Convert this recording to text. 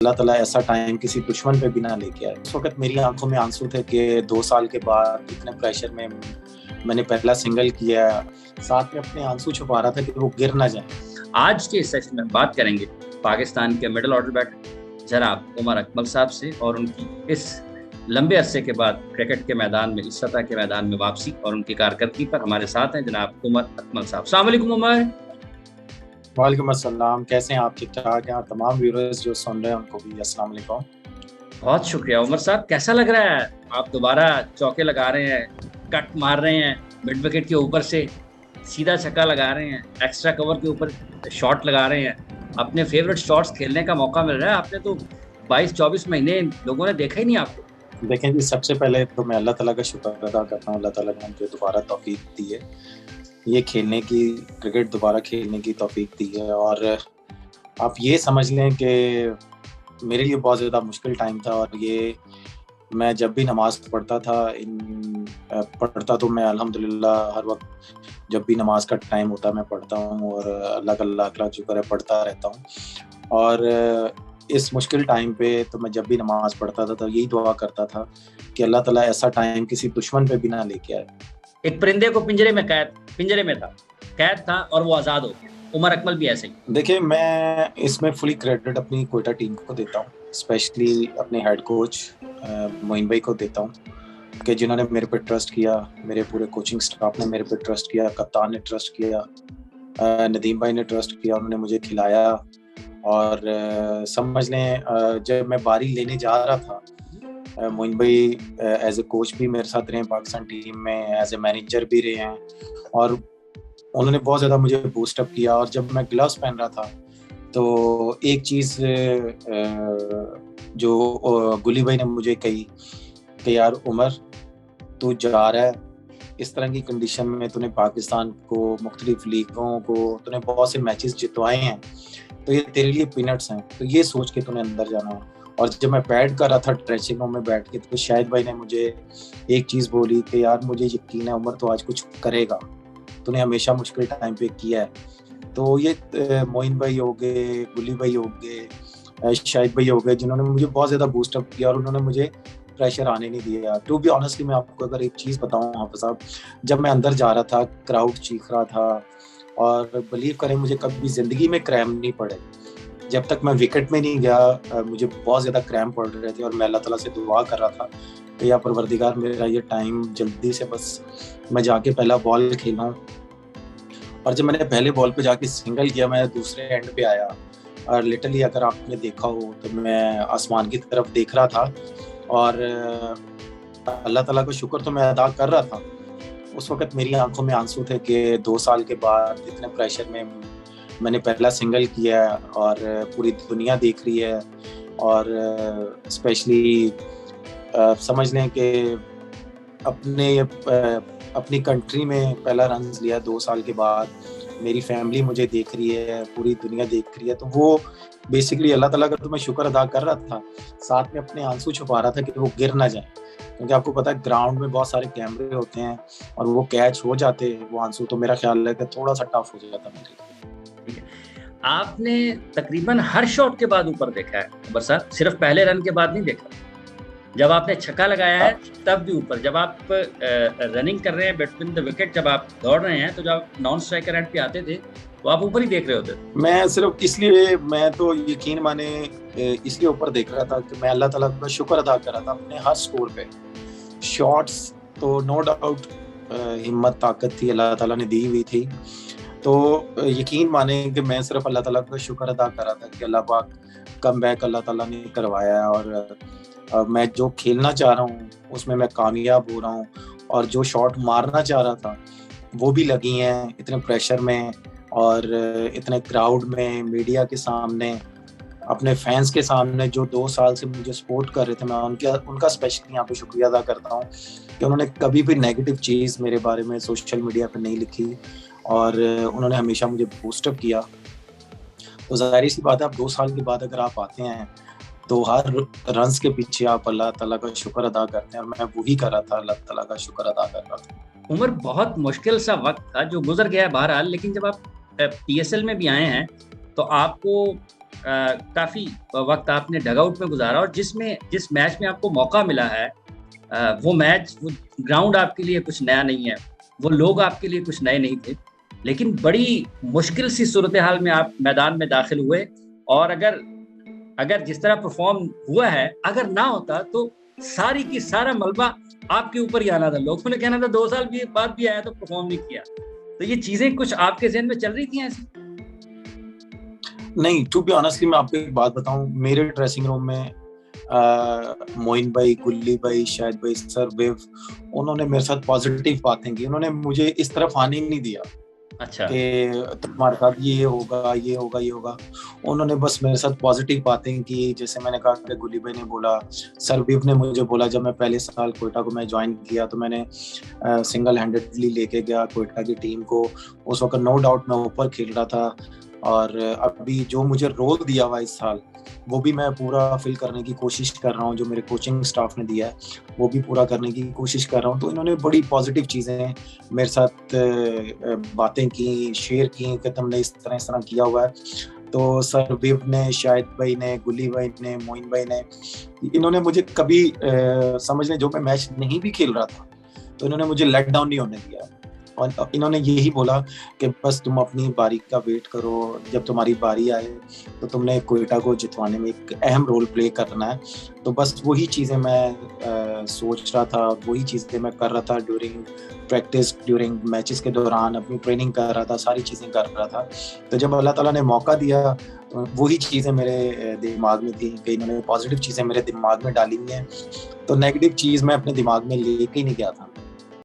अल्लाह ताला ऐसा टाइम किसी दुश्मन पे भी ना लेके आए। उस वक्त मेरी आंखों में आंसू थे कि 2 साल के बाद इतने प्रेशर में मैंने पहला सिंगल किया, साथ में अपने आंसू छुपा रहा था कि वो गिर ना जाए। आज के इस सेशन में बात करेंगे पाकिस्तान के मिडिल ऑर्डर बैटर जनाब उमर अकमल साहब से और उनकी इस लंबे अरसे के बाद क्रिकेट के मैदान में, इस सतह के मैदान में वापसी और उनकी कारकर्दगी पर। हमारे साथ हैं जनाब उमर अकमल साहब। अस्सलाम वालेकुम उमर। वालेकुम अस्सलाम, कैसे हैं आप? ठीक ठाक हैं? तमाम व्यूअर्स जो सुन रहे हैं उनको भी अस्सलाम वालेकुम। बहुत शुक्रिया उमर साहब, कैसा लग रहा है? आप दोबारा चौके लगा रहे हैं, कट मार रहे हैं, मिड विकेट के ऊपर से सीधा छक्का लगा रहे हैं, एक्स्ट्रा कवर के ऊपर शॉट लगा रहे हैं, अपने फेवरेट शॉट्स खेलने का मौका मिल रहा है। आपने तो 22-24 महीने लोगों ने देखा ही नहीं आपको। देखें जी, सबसे पहले तो मैं अल्लाह ताला का शुक्र अदा करता हूँ। अल्लाह ताला ने मुझे दोबारा तौफीक दी है, ये खेलने की, क्रिकेट दोबारा खेलने की तौफीक दी है। और आप ये समझ लें कि मेरे लिए बहुत ज़्यादा मुश्किल टाइम था। और ये मैं जब भी नमाज़ पढ़ता था, पढ़ता तो मैं अल्हम्दुलिल्लाह हर वक्त जब भी नमाज का टाइम होता है मैं पढ़ता हूँ और अल्लाह का लाख लाख शुक्र है पढ़ता रहता हूँ। और इस मुश्किल टाइम पे तो मैं जब भी नमाज पढ़ता था तो यही दुआ करता था कि अल्लाह ताला ऐसा टाइम किसी दुश्मन पे भी ना लेके आए। एक परिंदे को पिंजरे में कैद था और वो आज़ाद हो गया। उमर अकमल भी ऐसे ही। देखिए, मैं इसमें फुली क्रेडिट अपनी क्वेटा टीम को देता हूँ, स्पेशली अपने हेड कोच मोइन भाई को देता हूँ कि जिन्होंने मेरे पे ट्रस्ट किया, मेरे पूरे कोचिंग स्टाफ ने मेरे पे ट्रस्ट किया, कप्तान ने ट्रस्ट किया, नदीम भाई ने ट्रस्ट किया, उन्होंने मुझे खिलाया। और समझ लें जब मैं बारी लेने जा रहा था, मोइन भाई एज ए कोच भी मेरे साथ रहे हैं पाकिस्तान टीम में, एज ए मैनेजर भी रहे हैं और उन्होंने बहुत ज़्यादा मुझे बूस्टअप किया। और जब मैं ग्लव्स पहन रहा था तो एक चीज़ जो गुली भाई ने मुझे कही कि यार उमर, तू जा रहा है, इस तरह की कंडीशन में तूने पाकिस्तान को, मुख्तलिफ लीगों को, तूने बहुत से मैचेस जितवाए हैं, तो ये तेरे लिए पीनट्स हैं, तो ये सोच के तूने अंदर जाना है। और जब मैं बैट कर रहा था ड्रेसिंग रूम में बैठ के, तो शाहिद भाई ने मुझे एक चीज़ बोली कि यार मुझे यकीन है उमर तो आज कुछ करेगा, तूने हमेशा मुश्किल टाइम पे किया है। तो ये मोइन भाई हो गए, गुली भाई हो गए, शाहिद भाई हो गए, जिन्होंने मुझे बहुत ज़्यादा बूस्टअप किया और उन्होंने मुझे प्रेशर आने नहीं दिया। टू बी ऑनेस्टली मैं आपको अगर एक चीज़ बताऊं हाफिज़ साहब, जब मैं अंदर जा रहा था, क्राउड चीख रहा था और बिलीव करें मुझे कभी ज़िंदगी में क्रैम्प नहीं पड़े। जब तक मैं विकेट में नहीं गया मुझे बहुत ज़्यादा क्रैम्प पड़ रहे थे और मैं अल्लाह ताला से दुआ कर रहा था कि या परवरदिगार मेरा ये टाइम जल्दी से बस मैं जाके पहला बॉल खेलूं। और जब मैंने पहले बॉल पे जाके सिंगल किया, मैं दूसरे एंड पे आया और लिटरली अगर आपने देखा हो तो मैं आसमान की तरफ देख रहा था और अल्लाह ताला का शुक्र तो मैं अदा कर रहा था। उस वक्त मेरी आंखों में आंसू थे कि 2 साल के बाद इतने प्रेशर में मैंने पहला सिंगल किया और पूरी दुनिया देख रही है। और स्पेशली समझ लें कि अपनी कंट्री में पहला रन लिया 2 साल के बाद, मेरी फैमिली मुझे देख रही है, पूरी दुनिया देख रही है, तो वो बेसिकली अल्लाह ताला का तो मैं शुक्र अदा कर रहा था, साथ में अपने आंसू छुपा रहा था कि वो गिर ना जाए। क्योंकि आपको पता है ग्राउंड में बहुत सारे कैमरे होते हैं और वो कैच हो जाते वो आंसू, तो मेरा ख्याल है कि थोड़ा सा टफ हो जाता मेरे लिए। आपने तकरीबन हर शॉट के बाद ऊपर देखा है उमर साहब, सिर्फ पहले रन के बाद नहीं देखा। जब आपने छक्का लगाया है तब भी ऊपर, जब आप रनिंग कर रहे हैं बिटवीन द विकेट, जब आप दौड़ रहे हैं, तो जब नॉन स्ट्राइकर एंड पे आते थे तो आप ऊपर ही देख रहे होते थे। मैं सिर्फ इसलिए, मैं तो यकीन माने इसलिए ऊपर देख रहा था कि मैं अल्लाह ताला का शुक्र अदा कर रहा था अपने हर स्कोर पे। शॉट्स तो नो डाउट हिम्मत ताकत थी अल्लाह ताला ने दी हुई थी, तो यकीन माने कि मैं सिर्फ अल्लाह ताला का शुक्र अदा कर रहा था कि अल्लाह पाक कम बैक अल्लाह ताला ने करवाया और मैं जो खेलना चाह रहा हूँ उसमें मैं कामयाब हो रहा हूँ और जो शॉट मारना चाह रहा था वो भी लगी हैं इतने प्रेशर में और इतने क्राउड में, मीडिया के सामने, अपने फैंस के सामने जो 2 साल से मुझे सपोर्ट कर रहे थे। मैं उनका स्पेशली यहाँ पे शुक्रिया अदा करता हूँ कि उन्होंने कभी भी नेगेटिव चीज़ मेरे बारे में सोशल मीडिया पे नहीं लिखी और उन्होंने हमेशा मुझे बूस्टअप किया। तो ज़ाहिर सी बात है, अब 2 साल के बाद अगर आप आते हैं तो हर रन्स के पीछे आप अल्लाह ताला का शुक्र अदा करते हैं और मैं वही कर रहा था, अल्लाह ताला का शुक्र अदा कर रहा था। उमर, बहुत मुश्किल सा वक्त था जो गुजर गया बहरहाल, लेकिन जब आप PSL में भी आए हैं तो आपको काफी वक्त आपने डगआउट में गुजारा, और जिस मैच में आपको मौका मिला है, वो ग्राउंड आपके लिए कुछ नया नहीं है, वो लोग आपके लिए कुछ नए नहीं थे, लेकिन बड़ी मुश्किल सी सूरत हाल में आप मैदान में दाखिल हुए। और अगर जिस तरह परफॉर्म हुआ है, अगर ना होता तो सारी की सारा मलबा आपके ऊपर ही आना था। लोगों ने कहना था 2 साल बाद भी आया तो परफॉर्म नहीं किया। तो ये चीजें कुछ आपके ज़हन में चल रही थी ऐसी? नहीं, टू बी ऑनेस्टली मैं आपको एक बात बताऊं, मेरे ड्रेसिंग रूम में मोइन भाई, गुल्ली भाई, शाहिद भाई, सरवेव, उन्होंने मेरे साथ पॉजिटिव बातें की। उन्होंने मुझे इस तरफ आने ही नहीं दिया। अच्छा। कि तुम्हारे साथ ये होगा, ये होगा, ये होगा। उन्होंने बस मेरे साथ पॉजिटिव बातें की। जैसे मैंने कहा कि गुल्ली भाई ने बोला, सरवीव ने मुझे बोला, जब मैं पहले साल कोयटा को मैं ज्वाइन किया तो मैंने सिंगल हैंडेडली लेके गया कोयटा की टीम को। उस वक्त नो डाउट मैं ऊपर खेल रहा था, और अभी जो मुझे रोल दिया हुआ इस साल, वो भी मैं पूरा फिल करने की कोशिश कर रहा हूँ। जो मेरे कोचिंग स्टाफ ने दिया है वो भी पूरा करने की कोशिश कर रहा हूँ। तो इन्होंने बड़ी पॉजिटिव चीज़ें मेरे साथ बातें की, शेयर की कि तुमने इस तरह किया हुआ है। तो सरवीव ने, शाहिद भाई ने, गुली भाई ने, मोइन भाई ने, इन्होंने मुझे कभी समझ लें, जो मैं मैच नहीं भी खेल रहा था तो इन्होंने मुझे लेट डाउन नहीं होने दिया। और इन्होंने यही बोला कि बस तुम अपनी बारी का वेट करो, जब तुम्हारी बारी आए तो तुमने कोयटा को जितवाने में एक अहम रोल प्ले करना है। तो बस वही चीज़ें मैं सोच रहा था, वही चीज़ें मैं कर रहा था ड्यूरिंग प्रैक्टिस, ड्यूरिंग मैचेस के दौरान अपनी ट्रेनिंग कर रहा था, सारी चीज़ें कर रहा था। तो जब अल्लाह ताला ने मौका दिया तो वही चीज़ें मेरे दिमाग में थी कि इन्होंने पॉजिटिव चीज़ें मेरे दिमाग में डाली हुई हैं। तो नेगेटिव चीज़ मैं अपने दिमाग में लेके ही नहीं गया था।